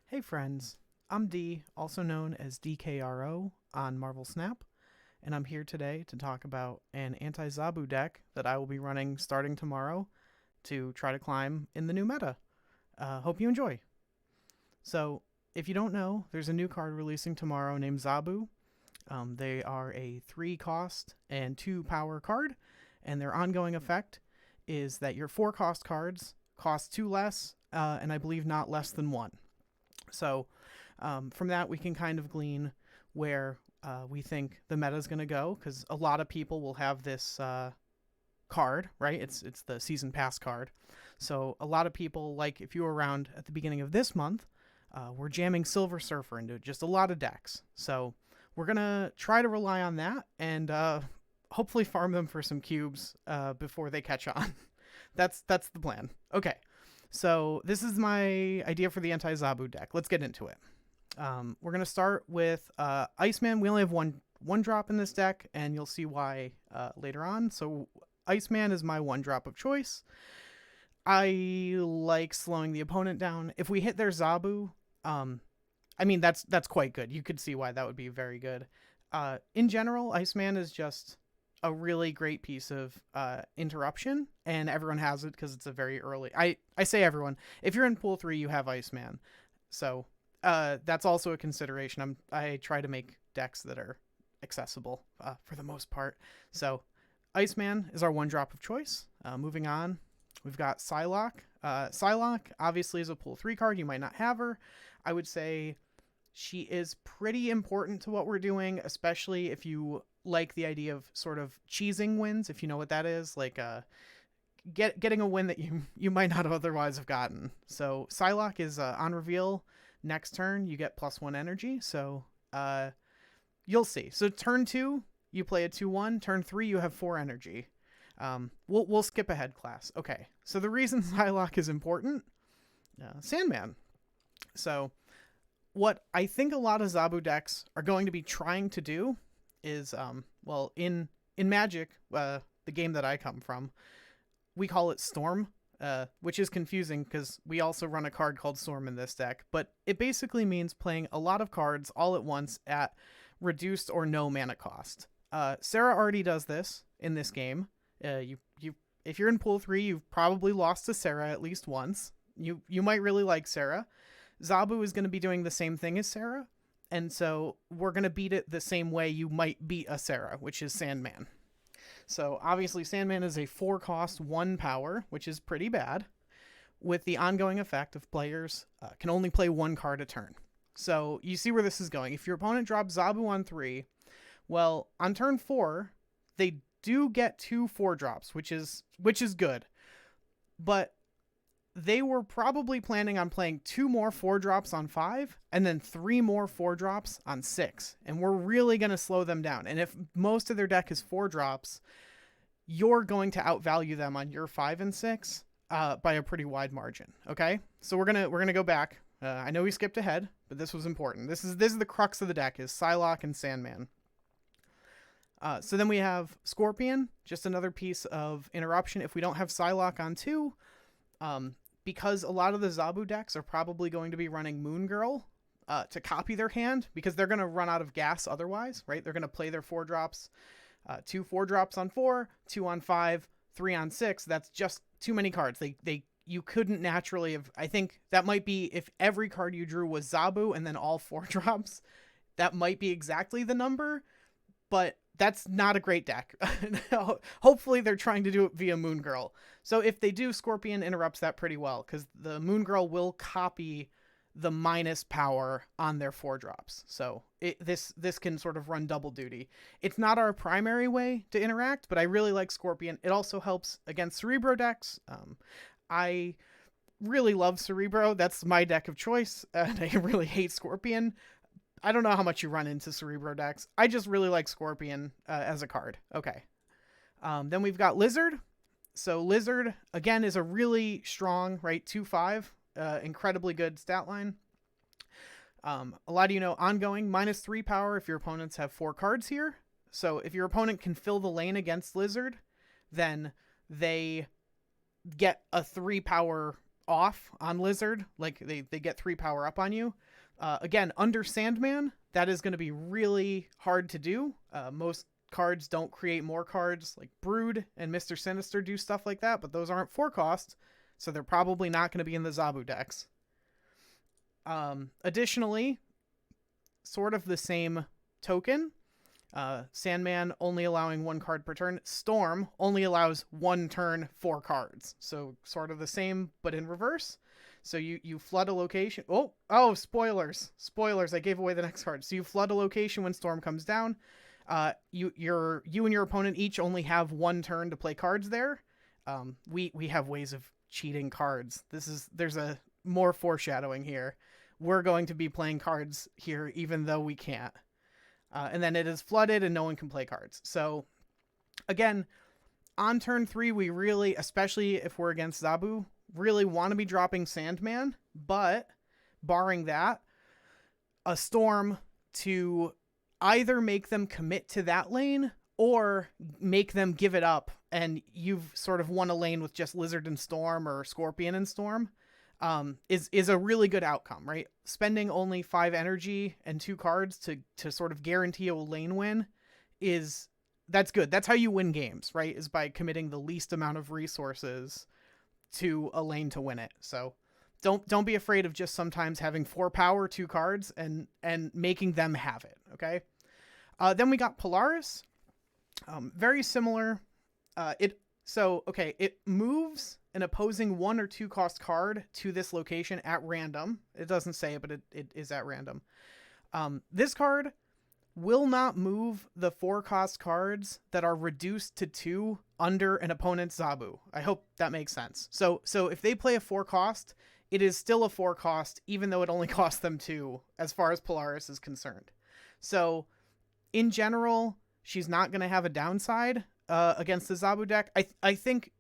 Hey friends, I'm D, also known as DKRO on Marvel Snap, and I'm here today to talk about an Anti-Zabu deck that I will be running starting tomorrow to try to climb in the new meta. Hope you enjoy. So, if you don't know, there's a new card releasing tomorrow named Zabu. They are a 3 cost and 2 power card, and their ongoing effect is that your 4 cost cards cost 2 less, and I believe not less than 1. So from that, we can kind of glean where we think the meta is going to go, because a lot of people will have this card, right? It's the season pass card. So a lot of people, like if you were around at the beginning of this month, we're jamming Silver Surfer into just a lot of decks. So we're going to try to rely on that and hopefully farm them for some cubes before they catch on. That's the plan. Okay. So this is my idea for the Anti-Zabu deck. Let's get into it. We're going to start with ICEMAN. We only have one drop in this deck, and you'll see why later on. So ICEMAN is my 1 drop of choice. I like slowing the opponent down. If we hit their Zabu, I mean, that's quite good. You could see why that would be very good. In general, ICEMAN is just a really great piece of interruption, and everyone has it because it's a very early. I say everyone. If you're in pool 3, you have ICEMAN, so that's also a consideration. I try to make decks that are accessible for the most part. So ICEMAN is our 1 drop of choice. Moving on, we've got Psylocke. Psylocke obviously is a pool 3 card. You might not have her. I would say she is pretty important to what we're doing, especially if you like the idea of sort of cheesing wins, if you know what that is, like getting a win that you might not otherwise have gotten. So Psylocke is on reveal next turn, you get +1 energy. So you'll see. So turn 2, you play a 2/1. Turn 3, you have 4 energy. We'll skip ahead, class. Okay. So the reason Psylocke is important, SANDMAN. So what I think a lot of Zabu decks are going to be trying to do is, in Magic, the game that I come from, we call it Storm, which is confusing because we also run a card called Storm in this deck, but it basically means playing a lot of cards all at once at reduced or no mana cost. Sarah already does this in this game. If you're in pool 3, you've probably lost to Sarah at least once. You might really like Sarah. Zabu is going to be doing the same thing as Sarah, and so we're going to beat it the same way you might beat a Sarah, which is SANDMAN. So obviously SANDMAN is a 4 cost, 1 power, which is pretty bad, with the ongoing effect of players can only play 1 card a turn. So you see where this is going. If your opponent drops Zabu on 3, well, on turn 4, they do get 2 4-drops, which is good. But they were probably planning on playing 2 more 4-drops on 5 and then 3 more 4-drops on 6. And we're really going to slow them down. And if most of their deck is 4-drops, you're going to outvalue them on your 5 and 6 by a pretty wide margin. Okay? So we're going to go back. I know we skipped ahead, but this was important. This is the crux of the deck, is Psylocke and SANDMAN. So then we have Scorpion, just another piece of interruption. If we don't have Psylocke on 2, because a lot of the Zabu decks are probably going to be running Moon Girl to copy their hand, because they're going to run out of gas otherwise, right? They're going to play their 4-drops, 2 4-drops on 4, 2 on 5, 3 on 6. That's just too many cards. You couldn't naturally have. I think that might be, if every card you drew was Zabu and then all 4-drops, that might be exactly the number, but that's not a great deck. Hopefully they're trying to do it via Moon Girl. So if they do, Scorpion interrupts that pretty well, because the Moon Girl will copy the minus power on their 4-drops. So this can sort of run double duty. It's not our primary way to interact, but I really like Scorpion. It also helps against Cerebro decks. I really love Cerebro. That's my deck of choice, and I really hate Scorpion. I don't know how much you run into Cerebro decks. I just really like Scorpion as a card. Okay. Then we've got Lizard. So Lizard, again, is a really strong, right, 2/5, incredibly good stat line. A lot of you know, ongoing, -3 power if your opponents have 4 cards here. So if your opponent can fill the lane against Lizard, then they get a 3 power off on Lizard. Like they get 3 power up on you. Again, under Sandman, that is going to be really hard to do. Most cards don't create more cards. Like Brood and Mr. Sinister do stuff like that, but those aren't 4 cost, so they're probably not going to be in the Zabu decks. Additionally, sort of the same token, Sandman only allowing 1 card per turn. Storm only allows 1 turn, 4 cards. So sort of the same, but in reverse. So you flood a location. Oh, spoilers. Spoilers. I gave away the next card. So you flood a location when Storm comes down. You and your opponent each only have 1 turn to play cards there. We have ways of cheating cards. There's a more foreshadowing here. We're going to be playing cards here even though we can't. And then it is flooded and no one can play cards. So again, on turn 3, we really, especially if we're against Zabu, really want to be dropping Sandman, but barring that, a Storm to either make them commit to that lane or make them give it up, and you've sort of won a lane with just Lizard and Storm or Scorpion and Storm, is a really good outcome, right? Spending only 5 energy and 2 cards to sort of guarantee a lane win that's good. That's how you win games, right? Is by committing the least amount of resources to a lane to win it. So don't be afraid of just sometimes having 4 power, 2 cards, and making them have it. Okay. Then we got Polaris. Very similar. It moves an opposing 1 or 2 cost card to this location at random. It doesn't say it, but it is at random. This card will not move the 4 cost cards that are reduced to 2 under an opponent's Zabu. I hope that makes sense. So if they play a 4 cost, it is still a 4 cost, even though it only costs them 2, as far as Polaris is concerned. So in general, she's not going to have a downside against the Zabu deck. I think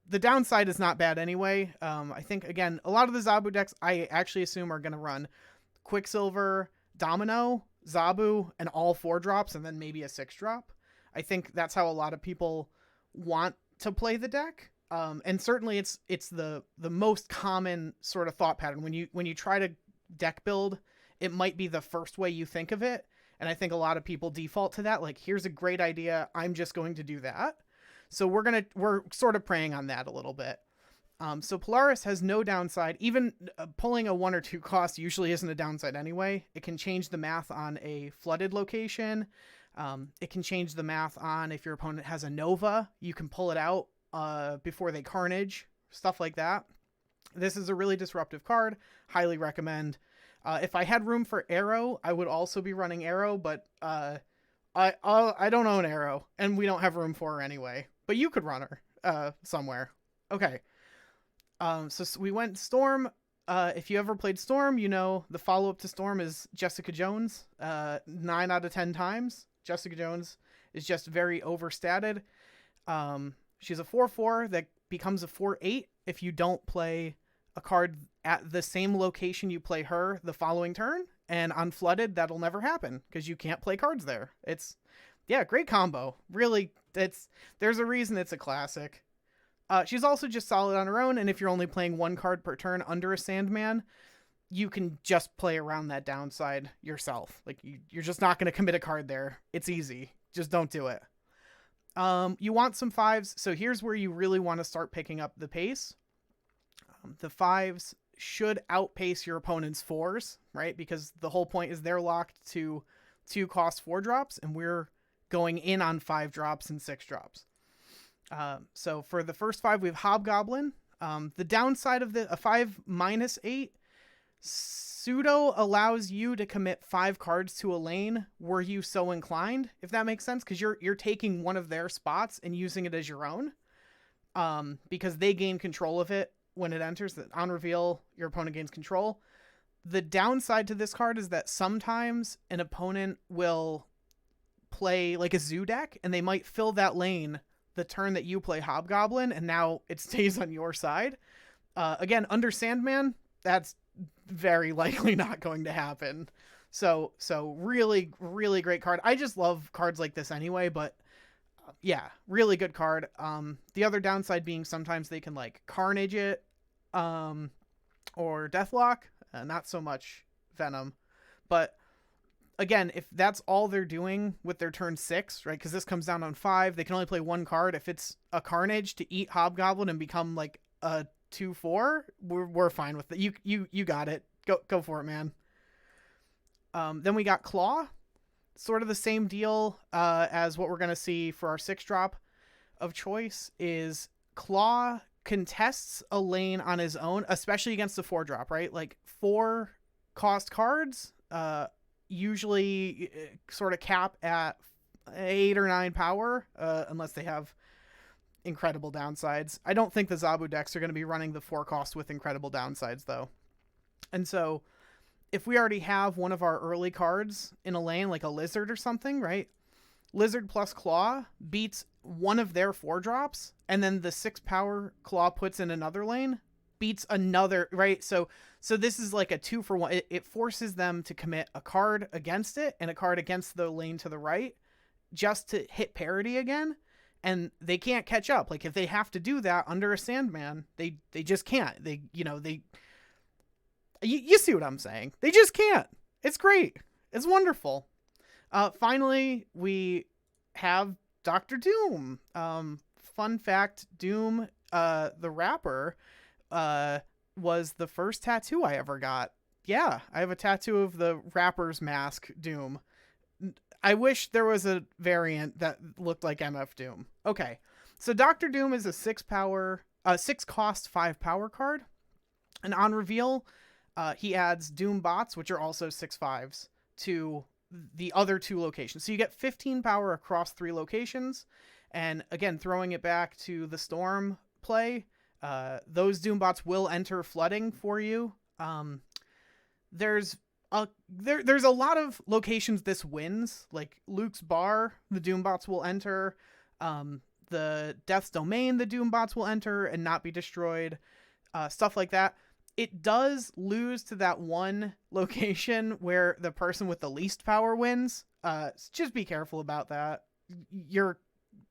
the downside is not bad anyway. I think, again, a lot of the Zabu decks I actually assume are going to run Quicksilver, Domino, Zabu, and all 4 drops, and then maybe a 6 drop. I think that's how a lot of people want to play the deck. And certainly it's the most common sort of thought pattern. When you try to deck build, it might be the first way you think of it. And I think a lot of people default to that. Like, here's a great idea, I'm just going to do that. So we're sort of preying on that a little bit. So Polaris has no downside. Even pulling a 1 or 2 cost usually isn't a downside anyway. It can change the math on a flooded location. It can change the math on if your opponent has a Nova, you can pull it out before they Carnage, stuff like that. This is a really disruptive card. Highly recommend. If I had room for Arrow, I would also be running Arrow, but I don't own Arrow, and we don't have room for her anyway. But you could run her somewhere. Okay. So we went Storm. If you ever played Storm, you know the follow-up to Storm is Jessica Jones. 9 out of 10 times. Jessica Jones is just very overstated. She's a 4/4 that becomes a 4/8 if you don't play a card at the same location you play her the following turn. And on Flooded, that'll never happen because you can't play cards there. Great combo. Really, there's a reason it's a classic. She's also just solid on her own, and if you're only playing 1 card per turn under a Sandman, you can just play around that downside yourself. Like, you're just not going to commit a card there. It's easy. Just don't do it. You want some 5s, so here's where you really want to start picking up the pace. The 5s should outpace your opponent's 4s, right? Because the whole point is they're locked to 2 cost 4 drops, and we're going in on 5 drops and 6 drops. So for the first 5, we have Hobgoblin. The downside of a 5-8 pseudo allows you to commit 5 cards to a lane were you so inclined, if that makes sense, because you're taking one of their spots and using it as your own, because they gain control of it when it enters. On reveal, your opponent gains control. The downside to this card is that sometimes an opponent will play like a zoo deck, and they might fill that lane the turn that you play Hobgoblin, and now it stays on your side. Again, under Sandman, that's very likely not going to happen. So really, really great card. I just love cards like this anyway, but yeah, really good card. The other downside being sometimes they can like Carnage it or Deathlock. Not so much Venom, but again, if that's all they're doing with their turn 6, right? Because this comes down on 5, they can only play one card. If it's a Carnage to eat Hobgoblin and become like a 2/4, we're fine with it. You got it. Go for it, man. Then we got Claw, sort of the same deal as what we're gonna see for our 6-drop of choice. Is Claw contests a lane on his own, especially against the 4-drop, right? Like 4 cost cards. Usually sort of cap at 8 or 9 power, unless they have incredible downsides. I don't think the Zabu decks are going to be running the 4 cost with incredible downsides, though. And so if we already have one of our early cards in a lane, like a Lizard or something, right? Lizard plus Claw beats one of their 4-drops, and then the 6 power Claw puts in another lane, beats another, right? So this is like a 2-for-1. It forces them to commit a card against it and a card against the lane to the right just to hit parity again. And they can't catch up. Like if they have to do that under a Sandman, they just can't. You see what I'm saying? They just can't. It's great. It's wonderful. Finally, we have Dr. Doom. Fun fact, Doom, the rapper, was the first tattoo I ever got. Yeah, I have a tattoo of the rapper's mask, Doom. I wish there was a variant that looked like MF Doom. Okay, so Dr. Doom is a 6 cost 5 power card. And on reveal, he adds Doom bots, which are also 6/5s, to the other 2 locations. So you get 15 power across 3 locations. And again, throwing it back to the Storm play, those Doombots will enter flooding for you. There's a lot of locations this wins, like Luke's Bar, the Doombots will enter. The Death's Domain, the Doombots will enter and not be destroyed. Stuff like that. It does lose to that one location where the person with the least power wins. Just be careful about that. You're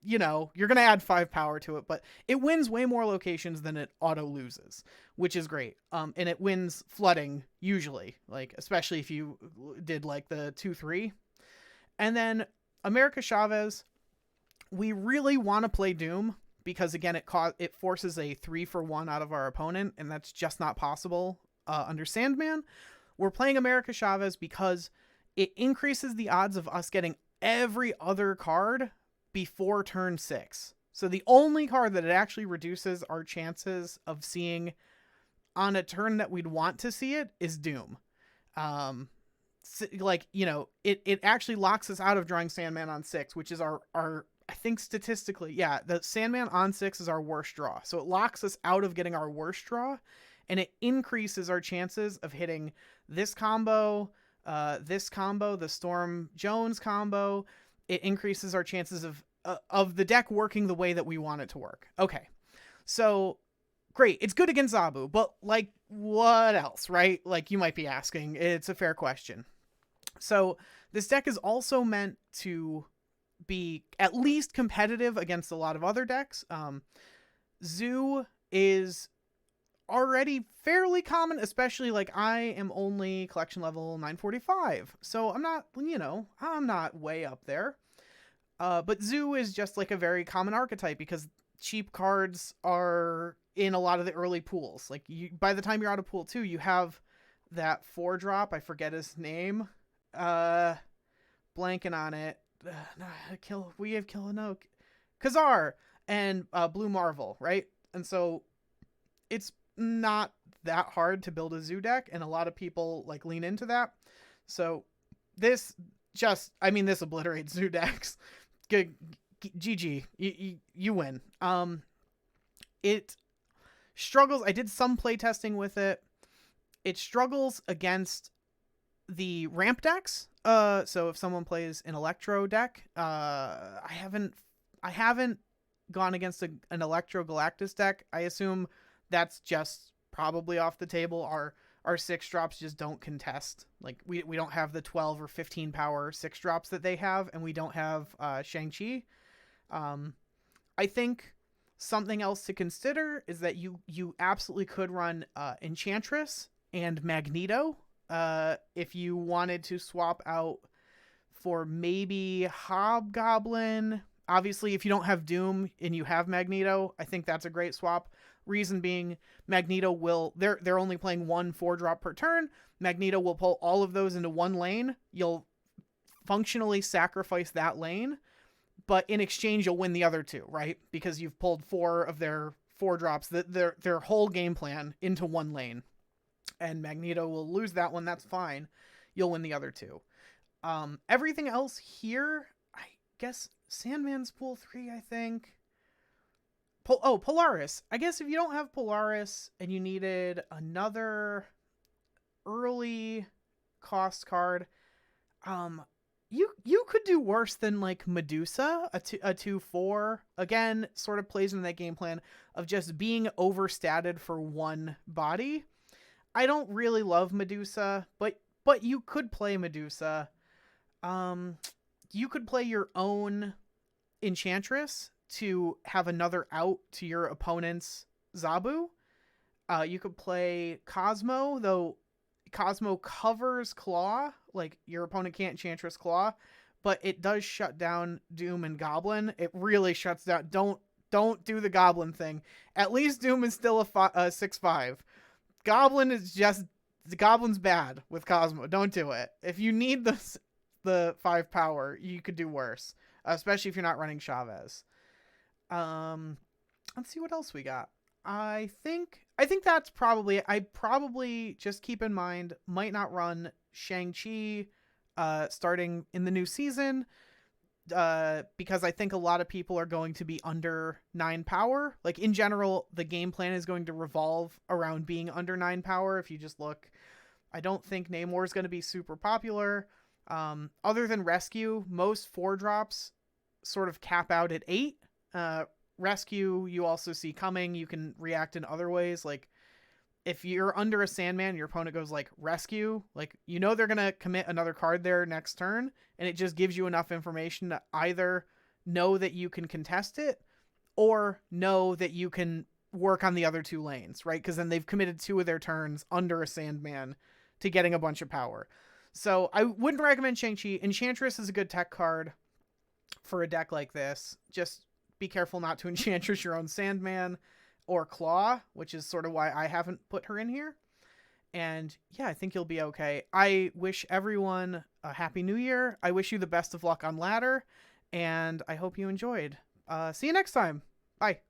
going to add 5 power to it, but it wins way more locations than it auto loses, which is great. And it wins flooding usually, like, especially if you did like the 2/3. And then America Chavez, we really want to play Doom because again, it forces a 3-for-1 out of our opponent. And that's just not possible under Sandman. We're playing America Chavez because it increases the odds of us getting every other card before turn 6. So the only card that it actually reduces our chances of seeing on a turn that we'd want to see it is Doom. It actually locks us out of drawing Sandman on 6, which is our I think statistically, yeah, the Sandman on 6 is our worst draw. So it locks us out of getting our worst draw, and it increases our chances of hitting this combo, the Storm Jones combo. It increases our chances of the deck working the way that we want it to work. Okay, so great. It's good against Zabu, but like what else, right? Like you might be asking. It's a fair question. So this deck is also meant to be at least competitive against a lot of other decks. Zoo is already fairly common, especially like I am only collection level 945. So I'm not way up there. But Zoo is just like a very common archetype because cheap cards are in a lot of the early pools. Like by the time you're out of pool 2, you have that 4-drop. I forget his name. Blanking on it. We have Killanoke, Khazar, and Blue Marvel, right? And so it's not that hard to build a Zoo deck, and a lot of people like lean into that. So this obliterates Zoo decks. GG, you win. It struggles. I did some playtesting with it. It struggles against the ramp decks. So if someone plays an Electro deck, I haven't gone against an Electro Galactus deck. I assume that's just probably off the table. Our 6-drops just don't contest. Like we don't have the 12 or 15 power 6-drops that they have, and we don't have Shang-Chi. I think Something else to consider is that you absolutely could run Enchantress and Magneto if you wanted to swap out for maybe Hobgoblin. Obviously, if you don't have Doom and you have Magneto, I think that's a great swap. Reason being, Magneto will they're only playing 1 4-drop per turn. Magneto will pull all of those into one lane. You'll functionally sacrifice that lane, but in exchange you'll win the other 2, right? Because you've pulled 4 of their 4-drops, their whole game plan into one lane. And Magneto will lose that one, that's fine. You'll win the other 2. Everything else here, I guess Sandman's pool 3, I think. Polaris. I guess if you don't have Polaris and you needed another early cost card, you could do worse than like Medusa, a 2/4. Again, sort of plays into that game plan of just being overstated for one body. I don't really love Medusa, but you could play Medusa. You could play your own Enchantress to have another out to your opponent's Zabu. You could play Cosmo, though Cosmo covers Claw. Like, your opponent can't Enchantress Claw, but it does shut down Doom and Goblin. It really shuts down. Don't do the Goblin thing. At least Doom is still a 6/5. Goblin is just... The Goblin's bad with Cosmo. Don't do it. If you need the 5 power, you could do worse. Especially if you're not running Chavez. Let's see what else we got. I think that's probably it. I probably, just keep in mind, might not run Shang-Chi starting in the new season because I think a lot of people are going to be under 9 power. Like, in general, the game plan is going to revolve around being under 9 power. If you just look, I don't think Namor is going to be super popular. Other than Rescue, most 4-drops sort of cap out at 8. Rescue, you also see coming. You can react in other ways. Like, if you're under a Sandman, your opponent goes like Rescue, like, you know they're going to commit another card there next turn, and it just gives you enough information to either know that you can contest it or know that you can work on the other 2 lanes, right? Because then they've committed 2 of their turns under a Sandman to getting a bunch of power. So I wouldn't recommend Shang-Chi. Enchantress is a good tech card for a deck like this. Just be careful not to Enchantress your own Sandman or Claw, which is sort of why I haven't put her in here. And yeah, I think you'll be okay. I wish everyone a happy new year. I wish you the best of luck on ladder, and I hope you enjoyed. See you next time. Bye.